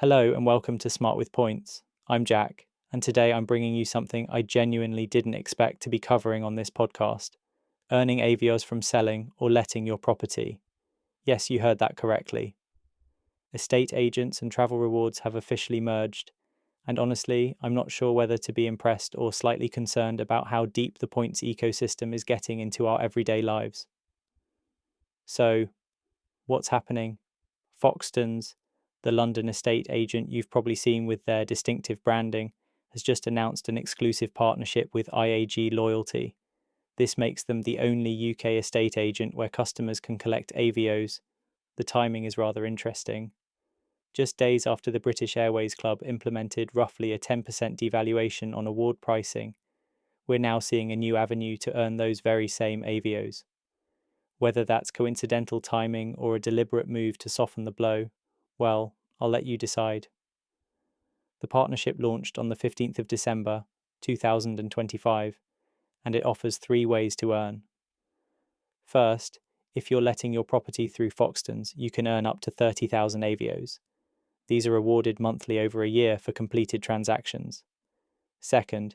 Hello and welcome to Smart with Points. I'm Jack, and today I'm bringing you something I genuinely didn't expect to be covering on this podcast: earning Avios from selling or letting your property. Yes, you heard that correctly. Estate agents and travel rewards have officially merged, and honestly, I'm not sure whether to be impressed or slightly concerned about how deep the points ecosystem is getting into our everyday lives. So, what's happening? Foxtons, the London estate agent you've probably seen with their distinctive branding, has just announced an exclusive partnership with IAG Loyalty. This makes them the only UK estate agent where customers can collect Avios. The timing is rather interesting. Just days after the British Airways Club implemented roughly a 10% devaluation on award pricing, we're now seeing a new avenue to earn those very same Avios. Whether that's coincidental timing or a deliberate move to soften the blow, well, I'll let you decide. The partnership launched on the 15th of December, 2025, and it offers 3 ways to earn. First, if you're letting your property through Foxtons, you can earn up to 30,000 Avios. These are awarded monthly over a year for completed transactions. Second,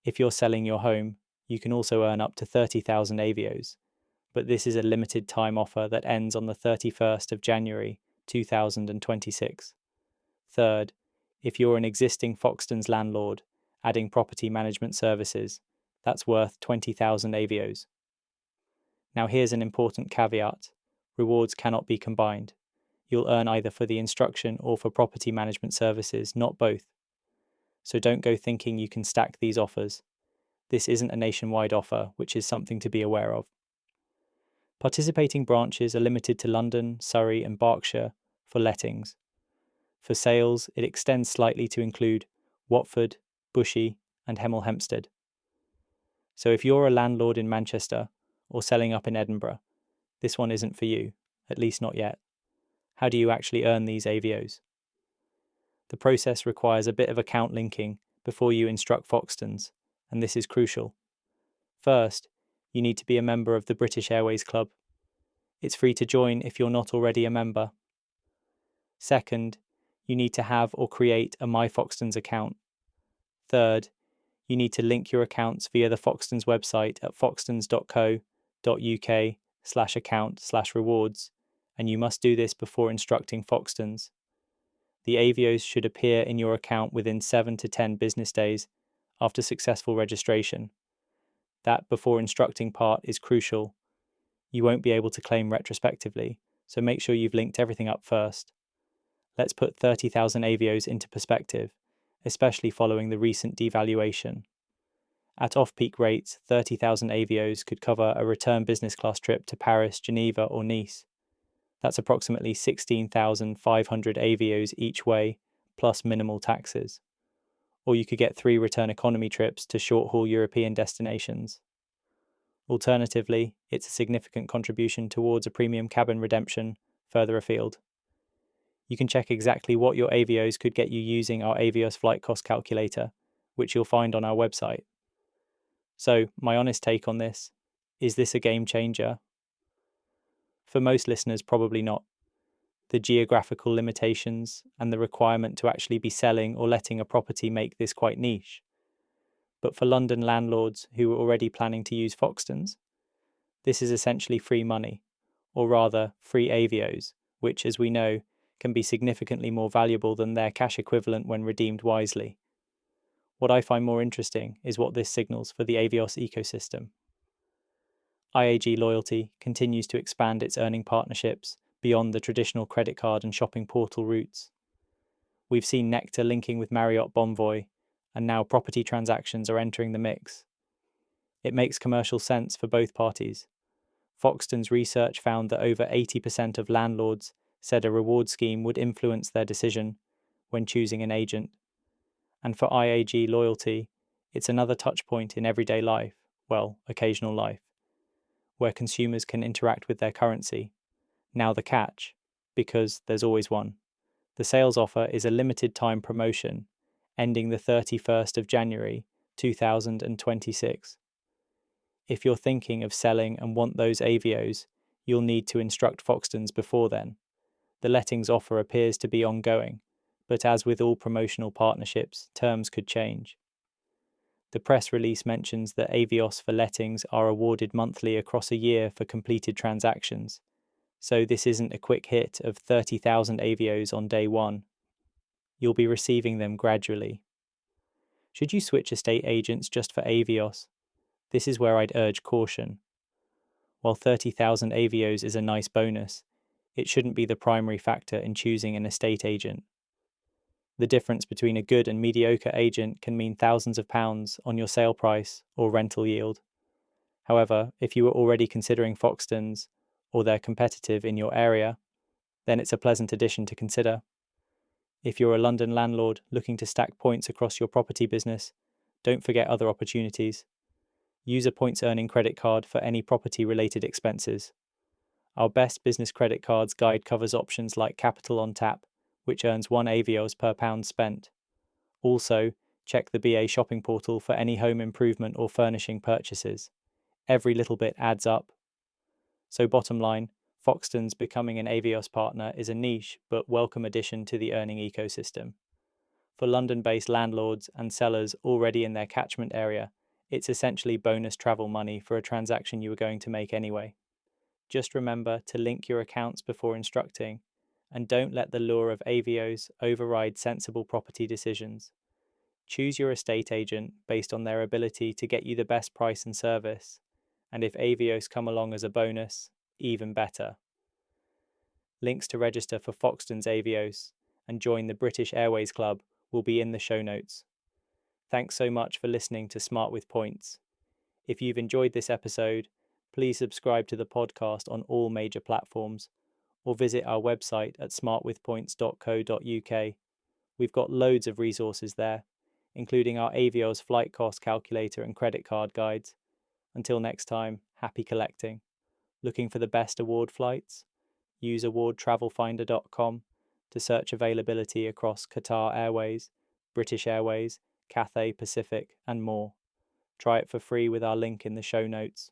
if you're selling your home, you can also earn up to 30,000 Avios, but this is a limited time offer that ends on the 31st of January, 2026. Third, if you're an existing Foxtons landlord, adding property management services, that's worth 20,000 Avios. Now here's an important caveat: rewards cannot be combined. You'll earn either for the instruction or for property management services, not both. So don't go thinking you can stack these offers. This isn't a nationwide offer, which is something to be aware of. Participating branches are limited to London, Surrey, and Berkshire for lettings. For sales, it extends slightly to include Watford, Bushey, and Hemel Hempstead. So if you're a landlord in Manchester or selling up in Edinburgh, this one isn't for you, at least not yet. How do you actually earn these Avios? The process requires a bit of account linking before you instruct Foxtons, and this is crucial. First, you need to be a member of the British Airways Club. It's free to join if you're not already a member. Second, you need to have or create a My Foxtons account. Third, you need to link your accounts via the Foxtons website at foxtons.co.uk/account/rewards, and you must do this before instructing Foxtons. The Avios should appear in your account within 7 to 10 business days after successful registration. That before instructing part is crucial. You won't be able to claim retrospectively, so make sure you've linked everything up first. Let's put 30,000 Avios into perspective, especially following the recent devaluation. At off-peak rates, 30,000 Avios could cover a return business class trip to Paris, Geneva, or Nice. That's approximately 16,500 Avios each way, plus minimal taxes. Or you could get 3 return economy trips to short-haul European destinations. Alternatively, it's a significant contribution towards a premium cabin redemption further afield. You can check exactly what your Avios could get you using our Avios flight cost calculator, which you'll find on our website. So, my honest take on this: is this a game changer? For most listeners, probably not. The geographical limitations and the requirement to actually be selling or letting a property make this quite niche. But for London landlords who are already planning to use Foxtons, this is essentially free money, or rather free Avios, which, as we know, can be significantly more valuable than their cash equivalent when redeemed wisely. What I find more interesting is what this signals for the Avios ecosystem. IAG Loyalty continues to expand its earning partnerships beyond the traditional credit card and shopping portal routes. We've seen Nectar linking with Marriott Bonvoy, and now property transactions are entering the mix. It makes commercial sense for both parties. Foxtons research found that over 80% of landlords said a reward scheme would influence their decision when choosing an agent. And for IAG Loyalty, it's another touchpoint in everyday life, well, occasional life, where consumers can interact with their currency. Now the catch, because there's always one. The sales offer is a limited time promotion, ending the 31st of January, 2026. If you're thinking of selling and want those Avios, you'll need to instruct Foxtons before then. The lettings offer appears to be ongoing, but as with all promotional partnerships, terms could change. The press release mentions that Avios for lettings are awarded monthly across a year for completed transactions, so this isn't a quick hit of 30,000 Avios on day one. You'll be receiving them gradually. Should you switch estate agents just for Avios? This is where I'd urge caution. While 30,000 Avios is a nice bonus, it shouldn't be the primary factor in choosing an estate agent. The difference between a good and mediocre agent can mean thousands of pounds on your sale price or rental yield. However, if you were already considering Foxtons or they're competitive in your area, then it's a pleasant addition to consider. If you're a London landlord looking to stack points across your property business, don't forget other opportunities. Use a points earning credit card for any property related expenses. Our best business credit cards guide covers options like Capital on Tap, which earns 1 Avios per pound spent. Also, check the BA shopping portal for any home improvement or furnishing purchases. Every little bit adds up. So bottom line, Foxtons becoming an Avios partner is a niche but welcome addition to the earning ecosystem. For London-based landlords and sellers already in their catchment area, it's essentially bonus travel money for a transaction you were going to make anyway. Just remember to link your accounts before instructing, and don't let the lure of Avios override sensible property decisions. Choose your estate agent based on their ability to get you the best price and service, and if Avios come along as a bonus, even better. Links to register for Foxtons Avios and join the British Airways Club will be in the show notes. Thanks so much for listening to Smart with Points. If you've enjoyed this episode, please subscribe to the podcast on all major platforms or visit our website at smartwithpoints.co.uk. We've got loads of resources there, including our Avios flight cost calculator and credit card guides. Until next time, happy collecting. Looking for the best award flights? Use awardtravelfinder.com to search availability across Qatar Airways, British Airways, Cathay Pacific, and more. Try it for free with our link in the show notes.